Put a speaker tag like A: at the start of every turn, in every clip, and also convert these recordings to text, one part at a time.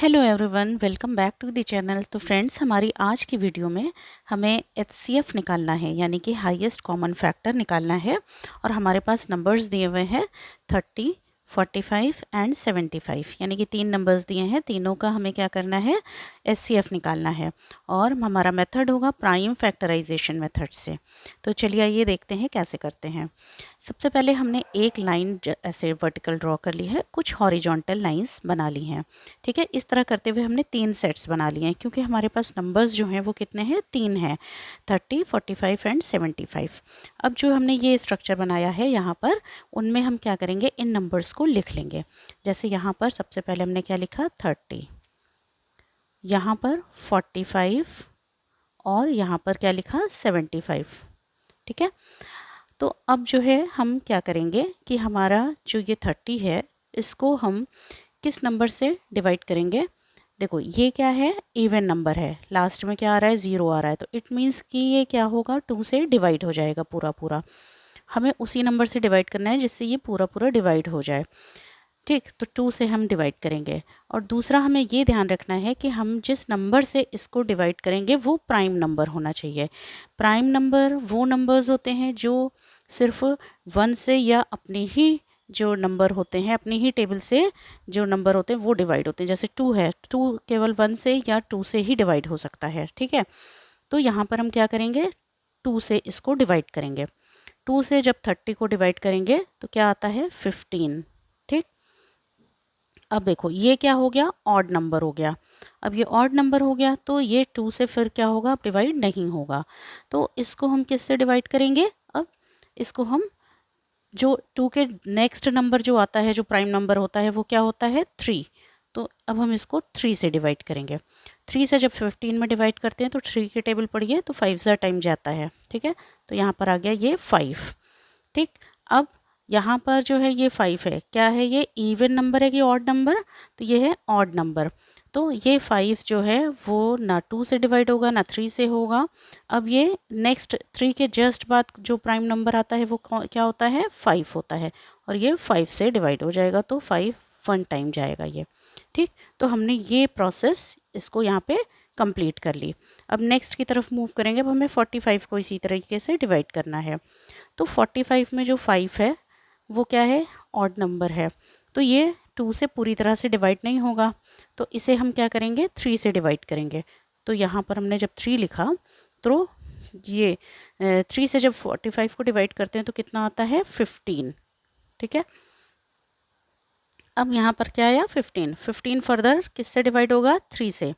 A: Hello everyone, welcome back to the channel. तो friends, हमारी आज की वीडियो में हमें एचसीएफ निकालना है, यानी कि हाईएस्ट कॉमन फैक्टर निकालना है। और हमारे पास नंबर्स दिए हुए हैं 30, 45 एंड 75, यानी कि 3 नंबर्स दिए हैं। तीनों का हमें क्या करना है, एचसीएफ निकालना है। और हमारा मेथड होगा प्राइम फैक्टराइजेशन मेथड से। तो चलिए आइए देखते हैं कैसे करते हैं। सबसे पहले हमने एक लाइन ऐसे वर्टिकल ड्रॉ कर ली है, कुछ हॉरिजॉन्टल लाइंस बना ली हैं। ठीक है, इस तरह करते हुए हमने 3 सेट्स बना लिए हैं, क्योंकि हमारे पास नंबर्स जो हैं वो कितने हैं, 3 हैं, 30, 45 एंड 75। अब जो हमने ये स्ट्रक्चर बनाया है यहाँ पर, उनमें हम क्या करेंगे, इन नंबर्स को लिख लेंगे। जैसे यहाँ पर सबसे पहले हमने क्या लिखा, 30, यहाँ पर 45 और यहाँ पर क्या लिखा, 75। ठीक है, तो अब जो है हम क्या करेंगे कि हमारा जो ये 30 है, इसको हम किस नंबर से डिवाइड करेंगे। देखो ये क्या है, इवन नंबर है, लास्ट में क्या आ रहा है, 0 आ रहा है, तो इट मीन्स कि ये क्या होगा, 2 से डिवाइड हो जाएगा पूरा पूरा। हमें उसी नंबर से डिवाइड करना है जिससे ये पूरा पूरा डिवाइड हो जाए। ठीक, तो 2 से हम डिवाइड करेंगे। और दूसरा हमें ये ध्यान रखना है कि हम जिस नंबर से इसको डिवाइड करेंगे वो प्राइम नंबर होना चाहिए। प्राइम नंबर वो नंबर्स होते हैं जो सिर्फ 1 से या अपनी ही जो नंबर होते हैं, अपनी ही टेबल से जो नंबर होते हैं वो डिवाइड होते हैं। जैसे 2 है, 2 केवल 1 से या 2 से ही डिवाइड हो सकता है। ठीक है, तो यहाँ पर हम क्या करेंगे, 2 से इसको डिवाइड करेंगे। 2 से जब 30 को डिवाइड करेंगे तो क्या आता है, 15। ठीक, अब देखो ये क्या हो गया, ऑड नंबर हो गया। अब ये ऑड नंबर हो गया तो ये 2 से फिर क्या होगा, अब डिवाइड नहीं होगा। तो इसको हम किससे डिवाइड करेंगे, अब इसको हम जो 2 के नेक्स्ट नंबर जो आता है, जो प्राइम नंबर होता है, वो क्या होता है, 3। तो अब हम इसको 3 से डिवाइड करेंगे। 3 से जब 15 में डिवाइड करते हैं तो 3 की टेबल पढ़िए तो 5 ज़ा टाइम जाता है। ठीक है, तो यहाँ पर आ गया ये 5। ठीक, अब यहाँ पर जो है ये 5 है, क्या है, ये इवन नंबर है कि ऑड नंबर, तो ये है ऑड नंबर। तो ये 5 जो है वो ना 2 से डिवाइड होगा ना 3 से होगा। अब ये नेक्स्ट 3 के जस्ट बाद जो प्राइम नंबर आता है वो क्या होता है, 5 होता है, और ये 5 से डिवाइड हो जाएगा, तो 5 1 टाइम जाएगा ये। ठीक, तो हमने ये प्रोसेस इसको यहाँ पे कंप्लीट कर ली। अब नेक्स्ट की तरफ मूव करेंगे। अब हमें 45 को इसी तरीके से डिवाइड करना है। तो 45 में जो 5 है वो क्या है, ऑड नंबर है, तो ये 2 से पूरी तरह से डिवाइड नहीं होगा, तो इसे हम क्या करेंगे, 3 से डिवाइड करेंगे। तो यहाँ पर हमने जब 3 लिखा तो ये 3 से जब 45 को डिवाइड करते हैं तो कितना आता है, 15। ठीक है, अब यहाँ पर क्या आया, 15। 15 फर्दर किससे डिवाइड होगा, 3 से,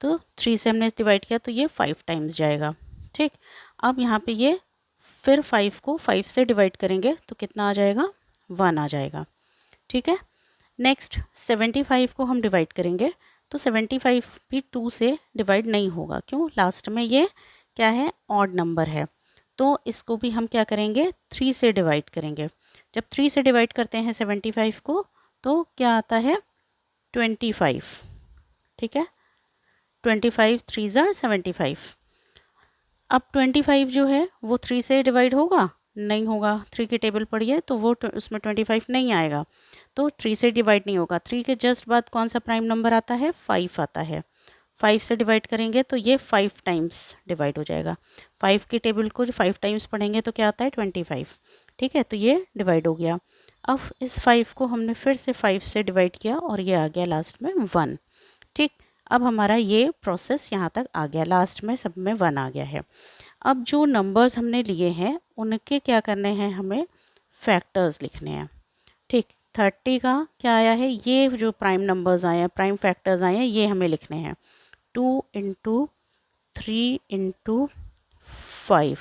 A: तो 3 से हमने डिवाइड किया तो ये 5 टाइम्स जाएगा। ठीक, अब यहाँ पे ये फिर 5 को 5 से डिवाइड करेंगे तो कितना आ जाएगा, 1 आ जाएगा। ठीक है, नेक्स्ट 75 को हम डिवाइड करेंगे तो 75 भी 2 से डिवाइड नहीं होगा, क्यों, लास्ट में ये क्या है, ऑड नंबर है, तो इसको भी हम क्या करेंगे, 3 से डिवाइड करेंगे। जब 3 से डिवाइड करते हैं 75 को तो क्या आता है, 25। ठीक है, 25 3 ज़ा 75। अब 25 जो है वो 3 से डिवाइड होगा, नहीं होगा, 3 की टेबल पड़ी है तो वो उसमें 25 नहीं आएगा, तो 3 से डिवाइड नहीं होगा। 3 के जस्ट बाद कौन सा प्राइम नंबर आता है, 5 आता है। 5 से डिवाइड करेंगे तो ये 5 टाइम्स डिवाइड हो जाएगा। 5 की टेबल को जो 5 टाइम्स पढ़ेंगे तो क्या आता है, 25। ठीक है, तो ये डिवाइड हो गया। अब इस 5 को हमने फिर से 5 से डिवाइड किया और ये आ गया लास्ट में 1। ठीक, अब हमारा ये प्रोसेस यहाँ तक आ गया, लास्ट में सब में 1 आ गया है। अब जो नंबर्स हमने लिए हैं उनके क्या करने हैं, हमें फैक्टर्स लिखने हैं। ठीक, 30 का क्या आया है, ये जो प्राइम नंबर्स आए हैं, प्राइम फैक्टर्स आए हैं, ये हमें लिखने हैं। 2 इंटू 3 इंटू 5,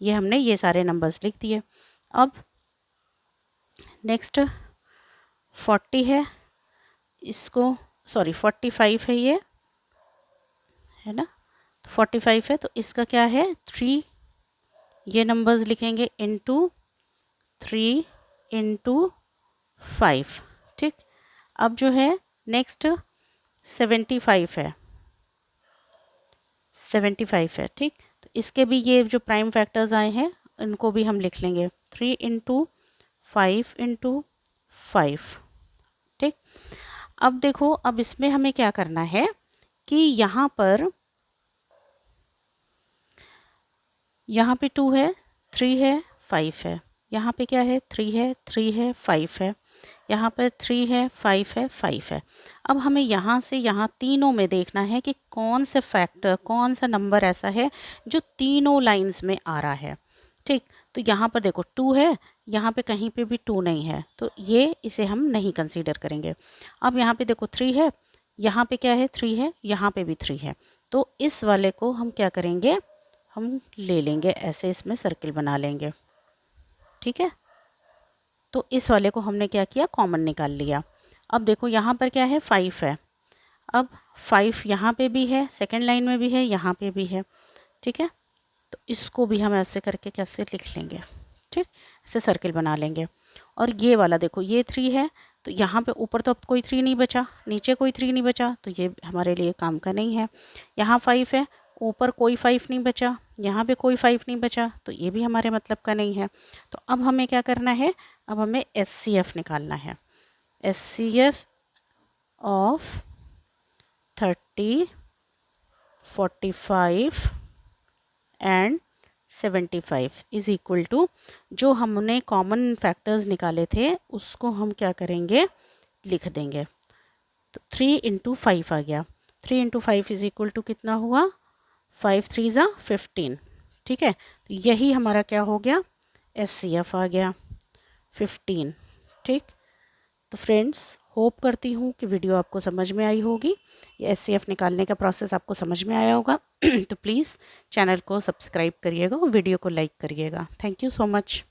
A: ये हमने ये सारे नंबर्स लिख दिए। अब नेक्स्ट 40 है, इसको सॉरी 45 है, ये है ना, तो 45 है तो इसका क्या है, 3, ये नंबर्स लिखेंगे इंटू 3 इंटू 5। ठीक, अब जो है नेक्स्ट 75 है, 75 है। ठीक, तो इसके भी ये जो प्राइम फैक्टर्स आए हैं इनको भी हम लिख लेंगे, 3 इंटू 5 इंटू 5। ठीक, अब देखो, अब इसमें हमें क्या करना है कि यहाँ पे 2 है, 3 है, 5 है, यहाँ पे क्या है 3 है, 3 है, 5 है, यहाँ पर 3 है, 5 है, 5 है। अब हमें यहाँ से यहाँ तीनों में देखना है कि कौन से फैक्टर, कौन सा नंबर ऐसा है जो तीनों लाइंस में आ रहा है। ठीक, तो यहाँ पर देखो 2 है, यहाँ पे कहीं पे भी 2 नहीं है, तो ये इसे हम नहीं कंसीडर करेंगे। अब यहाँ पे देखो 3 है, यहाँ पे क्या है 3 है, यहाँ पे भी 3 है, तो इस वाले को हम क्या करेंगे, हम ले लेंगे ऐसे, इसमें सर्किल बना लेंगे। ठीक है, तो इस वाले को हमने क्या किया, कॉमन निकाल लिया। अब देखो यहाँ पर क्या है 5 है, अब 5 यहाँ पे भी है, सेकंड लाइन में भी है, यहाँ पे भी है। ठीक है, तो इसको भी हम ऐसे करके कैसे लिख लेंगे, ठीक, ऐसे सर्किल बना लेंगे। और ये वाला देखो, ये 3 है, तो यहाँ पे ऊपर तो अब कोई 3 नहीं बचा, नीचे कोई 3 नहीं बचा, तो ये हमारे लिए काम का नहीं है। यहाँ 5 है, ऊपर कोई 5 नहीं बचा, यहाँ पे कोई 5 नहीं बचा, तो ये भी हमारे मतलब का नहीं है। तो अब हमें क्या करना है, अब हमें SCF निकालना है। SCF of 30, 45 and 75 is equal to, जो हमने कॉमन फैक्टर्स निकाले थे उसको हम क्या करेंगे, लिख देंगे। तो 3 इंटू 5 आ गया, 3 इंटू 5 इज़ इक्वल टू कितना हुआ, 5 3 ज़ा 15। ठीक है, तो यही हमारा क्या हो गया, SCF आ गया 15। ठीक, तो फ्रेंड्स होप करती हूँ कि वीडियो आपको समझ में आई होगी, ये SCF निकालने का प्रोसेस आपको समझ में आया होगा। तो प्लीज़ चैनल को सब्सक्राइब करिएगा और वीडियो को लाइक करिएगा। Thank you so much.